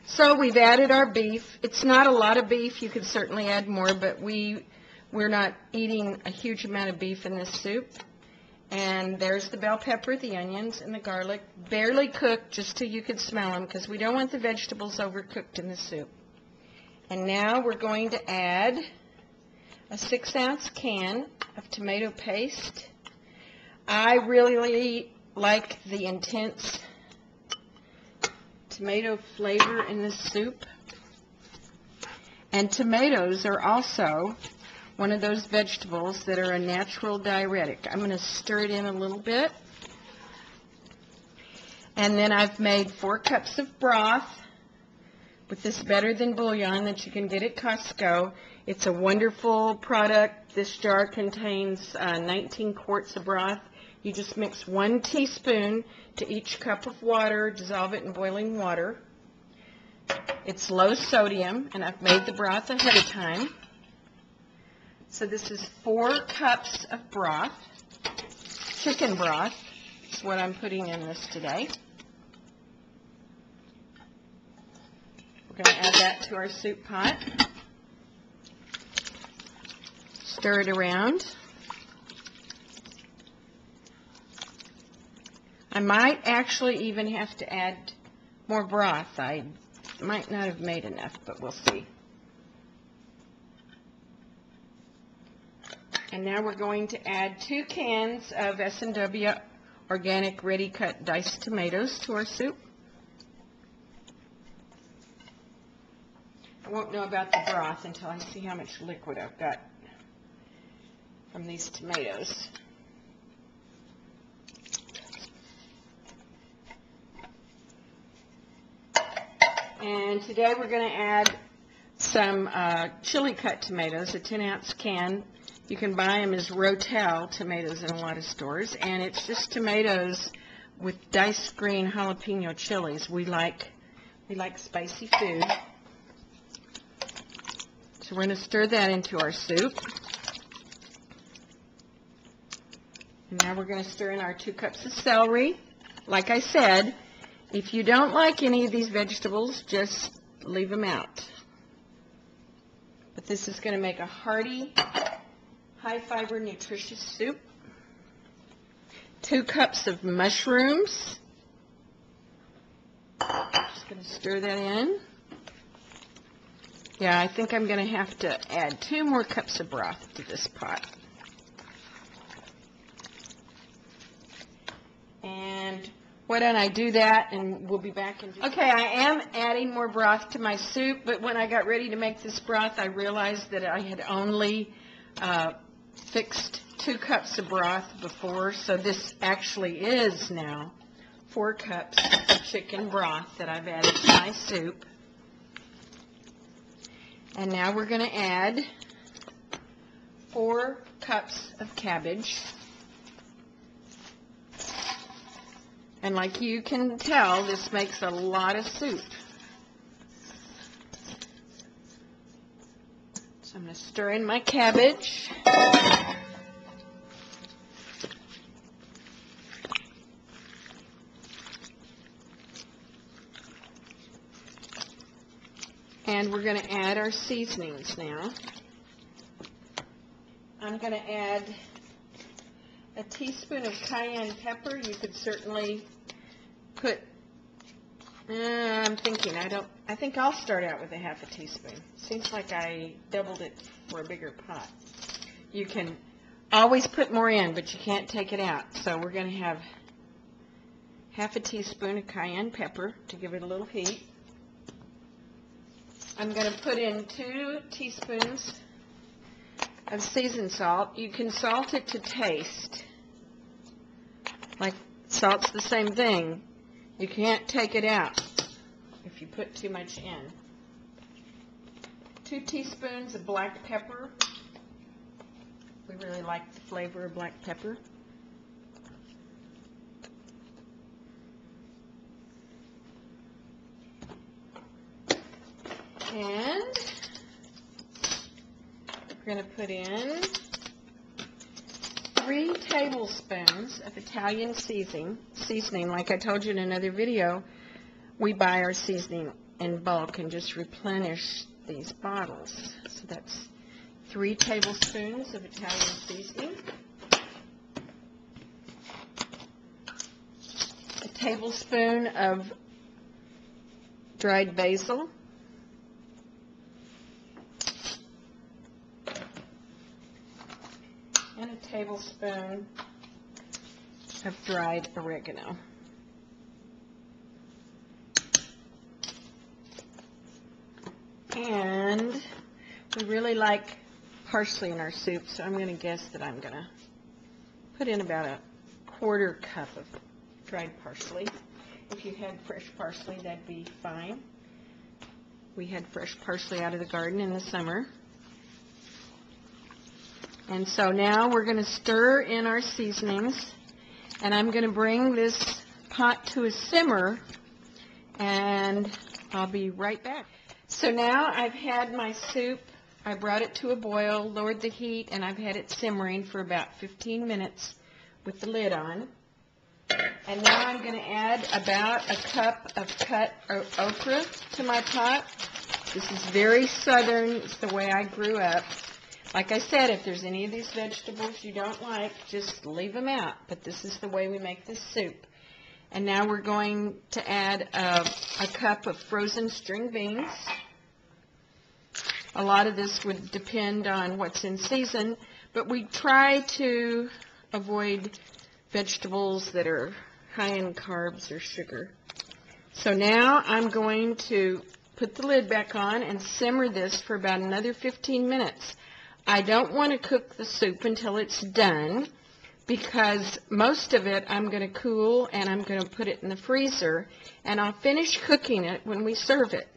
So we've added our beef. It's not a lot of beef. You could certainly add more, but we're not eating a huge amount of beef in this soup. And there's the bell pepper, the onions, and the garlic, barely cooked just till you could smell them, because we don't want the vegetables overcooked in the soup. And now we're going to add a 6-ounce can of tomato paste. I really like the intense tomato flavor in this soup. And tomatoes are also one of those vegetables that are a natural diuretic. I'm going to stir it in a little bit. And then I've made 4 cups of broth with this Better Than bouillon that you can get at Costco. It's a wonderful product. This jar contains 19 quarts of broth. You just mix 1 teaspoon to each cup of water, dissolve it in boiling water. It's low sodium, and I've made the broth ahead of time. So this is 4 cups of broth. Chicken broth is what I'm putting in this today. We're going to add that to our soup pot. Stir it around. I might actually even have to add more broth. I might not have made enough, but we'll see. And now we're going to add 2 cans of S&W organic ready-cut diced tomatoes to our soup. I won't know about the broth until I see how much liquid I've got from these tomatoes. And today we're going to add some chili cut tomatoes, a 10-ounce can. You can buy them as Rotel tomatoes in a lot of stores, and it's just tomatoes with diced green jalapeno chilies. We like spicy food. So we're going to stir that into our soup. And now we're going to stir in our 2 cups of celery. Like I said, if you don't like any of these vegetables, just leave them out. But this is going to make a hearty, high-fiber, nutritious soup. 2 cups of mushrooms. Just going to stir that in. Yeah, I think I'm going to have to add 2 more cups of broth to this pot. And why don't I do that, and we'll be back in just... Okay, I am adding more broth to my soup, but when I got ready to make this broth, I realized that I had only fixed 2 cups of broth before, so this actually is now 4 cups of chicken broth that I've added to my soup. And now we're going to add 4 cups of cabbage. And like you can tell, this makes a lot of soup. So I'm going to stir in my cabbage. And we're going to add our seasonings now. I'm going to add a teaspoon of cayenne pepper. You could certainly put, I'm thinking, I think I'll start out with a ½ a teaspoon. Seems like I doubled it for a bigger pot. You can always put more in, but you can't take it out. So we're going to have ½ a teaspoon of cayenne pepper to give it a little heat. I'm going to put in 2 teaspoons of seasoned salt. You can salt it to taste. Like salt's the same thing. You can't take it out if you put too much in. 2 teaspoons of black pepper. We really like the flavor of black pepper. And we're going to put in 3 tablespoons of Italian seasoning. Like I told you in another video, we buy our seasoning in bulk and just replenish these bottles. So that's 3 tablespoons of Italian seasoning, a tablespoon of dried basil, and a tablespoon of dried oregano. And we really like parsley in our soup, so I'm going to guess that I'm going to put in about a 1/4 cup of dried parsley. If you had fresh parsley, that'd be fine. We had fresh parsley out of the garden in the summer. And so now we're going to stir in our seasonings, and I'm going to bring this pot to a simmer, and I'll be right back. So now I've had my soup, I brought it to a boil, lowered the heat, and I've had it simmering for about 15 minutes with the lid on. And now I'm going to add about a cup of cut okra to my pot. This is very southern. It's the way I grew up. Like I said, if there's any of these vegetables you don't like, just leave them out. But this is the way we make this soup. And now we're going to add a cup of frozen string beans. A lot of this would depend on what's in season, but we try to avoid vegetables that are high in carbs or sugar. So now I'm going to put the lid back on and simmer this for about another 15 minutes. I don't want to cook the soup until it's done, because most of it I'm going to cool and I'm going to put it in the freezer, and I'll finish cooking it when we serve it.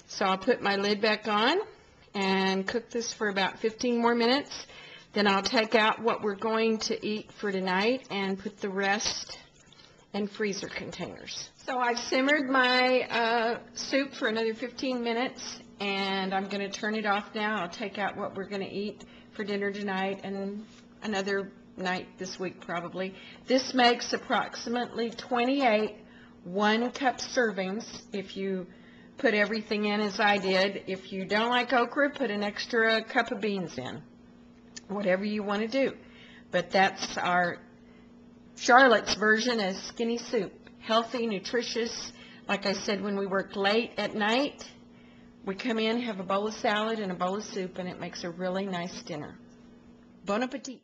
So I'll put my lid back on and cook this for about 15 more minutes. Then I'll take out what we're going to eat for tonight and put the rest in freezer containers. So I've simmered my soup for another 15 minutes, and I'm going to turn it off now. I'll take out what we're going to eat for dinner tonight and another night this week probably. This makes approximately 28 1-cup servings if you put everything in as I did. If you don't like okra, put an extra cup of beans in. Whatever you want to do. But that's our Charlotte's version of skinny soup. Healthy, nutritious. Like I said, when we work late at night, we come in, have a bowl of salad and a bowl of soup, and it makes a really nice dinner. Bon appetit.